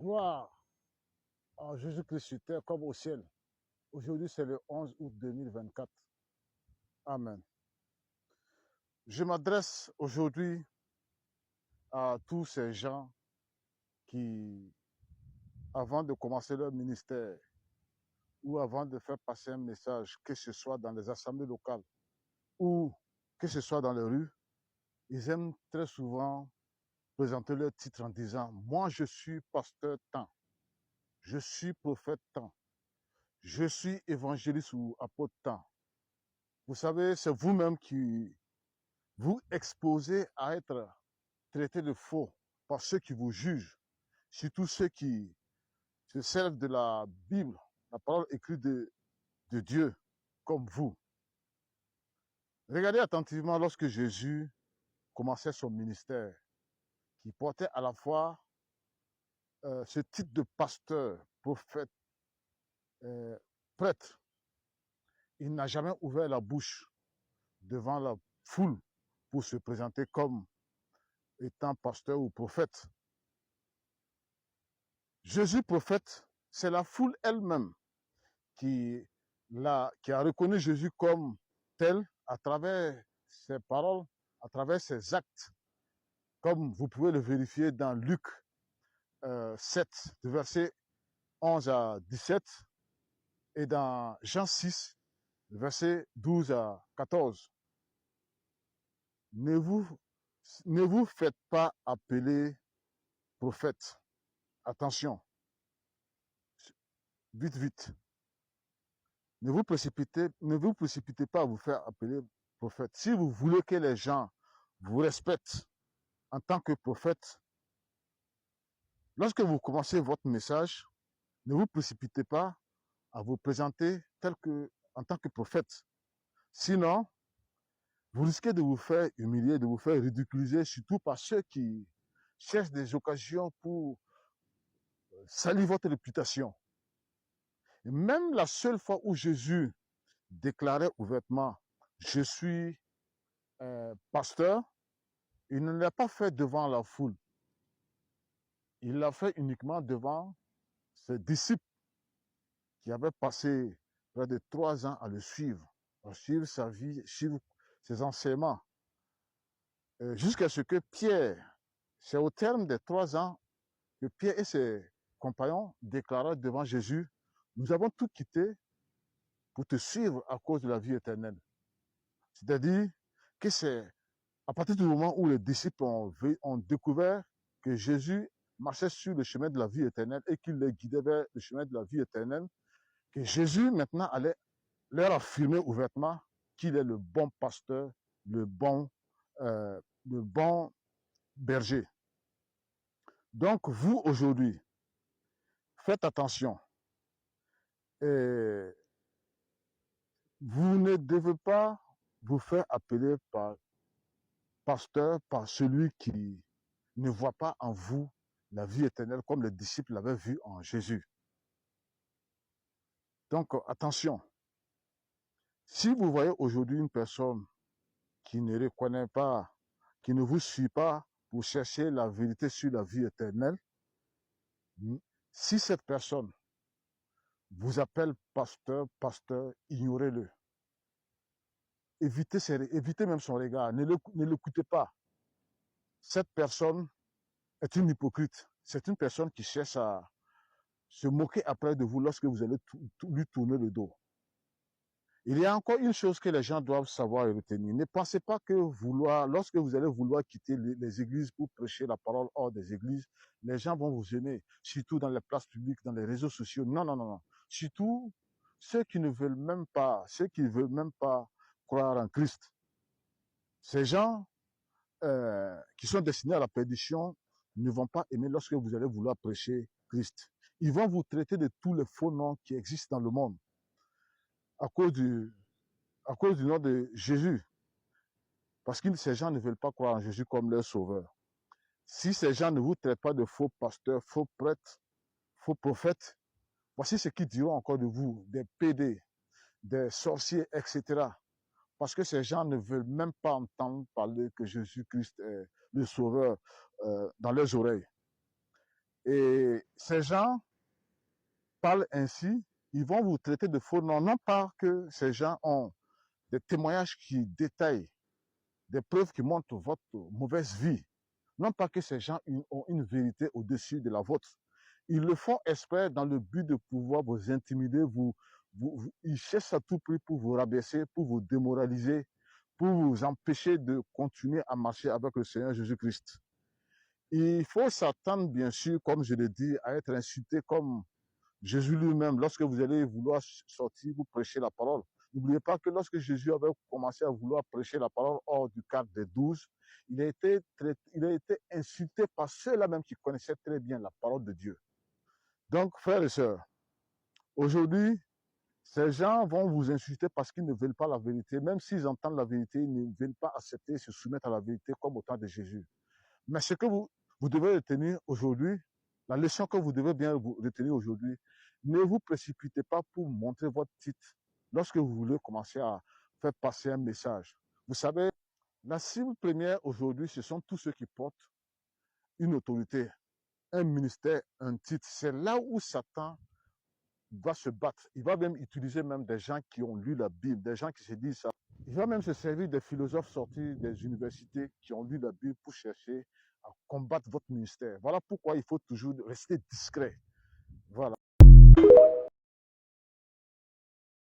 Gloire à Jésus-Christ sur terre comme au ciel. Aujourd'hui, c'est le 11 août 2024. Amen. Je m'adresse aujourd'hui à tous ces gens qui, avant de commencer leur ministère ou avant de faire passer un message, que ce soit dans les assemblées locales ou que ce soit dans les rues, ils aiment très souvent présenter leur titre en disant « Moi, je suis pasteur tant, je suis prophète tant, je suis évangéliste ou apôtre tant. » Vous savez, c'est vous-même qui vous exposez à être traité de faux par ceux qui vous jugent, surtout ceux qui se servent de la Bible, la parole écrite de Dieu, comme vous. Regardez attentivement lorsque Jésus commençait son ministère, qui portait à la fois ce titre de pasteur, prophète, prêtre. Il n'a jamais ouvert la bouche devant la foule pour se présenter comme étant pasteur ou prophète. Jésus prophète, c'est la foule elle-même qui a reconnu Jésus comme tel à travers ses paroles, à travers ses actes, comme vous pouvez le vérifier dans Luc 7, de versets 11 à 17, et dans Jean 6, versets 12 à 14. Ne vous faites pas appeler prophète. Attention, vite, vite. Ne vous précipitez pas à vous faire appeler prophète. Si vous voulez que les gens vous respectent en tant que prophète, lorsque vous commencez votre message, ne vous précipitez pas à vous présenter en tant que prophète. Sinon, vous risquez de vous faire humilier, de vous faire ridiculiser, surtout par ceux qui cherchent des occasions pour salir votre réputation. Et même la seule fois où Jésus déclarait ouvertement « Je suis pasteur », il ne l'a pas fait devant la foule. Il l'a fait uniquement devant ses disciples qui avaient passé près de 3 ans à le suivre, à suivre sa vie, suivre ses enseignements. Jusqu'à ce que Pierre, c'est au terme des 3 ans que Pierre et ses compagnons déclarèrent devant Jésus « Nous avons tout quitté pour te suivre à cause de la vie éternelle. » C'est-à-dire que c'est à partir du moment où les disciples ont découvert que Jésus marchait sur le chemin de la vie éternelle et qu'il les guidait vers le chemin de la vie éternelle, que Jésus maintenant allait leur affirmer ouvertement qu'il est le bon pasteur, le bon berger. Donc vous aujourd'hui, faites attention. Et vous ne devez pas vous faire appeler par pasteur, par celui qui ne voit pas en vous la vie éternelle comme les disciples l'avaient vu en Jésus. Donc attention, si vous voyez aujourd'hui une personne qui ne reconnaît pas, qui ne vous suit pas pour chercher la vérité sur la vie éternelle, si cette personne vous appelle pasteur, ignorez-le. Évitez même son regard, ne l'écoutez pas. Cette personne est une hypocrite. C'est une personne qui cherche à se moquer après de vous lorsque vous allez lui tourner le dos. Il y a encore une chose que les gens doivent savoir et retenir. Ne pensez pas que lorsque vous allez vouloir quitter les églises pour prêcher la parole hors des églises, les gens vont vous aimer, surtout dans les places publiques, dans les réseaux sociaux. Non, non, non, non. Surtout ceux qui ne veulent même pas, croire en Christ. Ces gens qui sont destinés à la perdition ne vont pas aimer lorsque vous allez vouloir prêcher Christ. Ils vont vous traiter de tous les faux noms qui existent dans le monde à cause du nom de Jésus. Parce que ces gens ne veulent pas croire en Jésus comme leur sauveur. Si ces gens ne vous traitent pas de faux pasteurs, faux prêtres, faux prophètes, voici ce qu'ils diront encore de vous, des pédés, des sorciers, etc. Parce que ces gens ne veulent même pas entendre parler que Jésus-Christ est le sauveur dans leurs oreilles. Et ces gens parlent ainsi, ils vont vous traiter de faux noms, non pas que ces gens ont des témoignages qui détaillent, des preuves qui montrent votre mauvaise vie, non pas que ces gens ont une vérité au-dessus de la vôtre. Ils le font exprès dans le but de pouvoir vous intimider, ils cherchent à tout prix pour vous rabaisser, pour vous démoraliser, pour vous empêcher de continuer à marcher avec le Seigneur Jésus-Christ. Il faut s'attendre, bien sûr, comme je l'ai dit, à être insulté comme Jésus lui-même, lorsque vous allez vouloir sortir, vous prêcher la parole. N'oubliez pas que lorsque Jésus avait commencé à vouloir prêcher la parole hors du cadre des 12, il a été insulté par ceux-là même qui connaissaient très bien la parole de Dieu. Donc, frères et sœurs, aujourd'hui, ces gens vont vous insulter parce qu'ils ne veulent pas la vérité. Même s'ils entendent la vérité, ils ne veulent pas accepter, se soumettre à la vérité comme au temps de Jésus. Mais ce que vous devez retenir aujourd'hui, la leçon que vous devez bien retenir aujourd'hui, ne vous précipitez pas pour montrer votre titre lorsque vous voulez commencer à faire passer un message. Vous savez, la cible première aujourd'hui, ce sont tous ceux qui portent une autorité, un ministère, un titre. C'est là où Satan va se battre. Il va même utiliser même des gens qui ont lu la Bible, des gens qui se disent ça. Il va même se servir des philosophes sortis des universités qui ont lu la Bible pour chercher à combattre votre ministère. Voilà pourquoi il faut toujours rester discret. Voilà.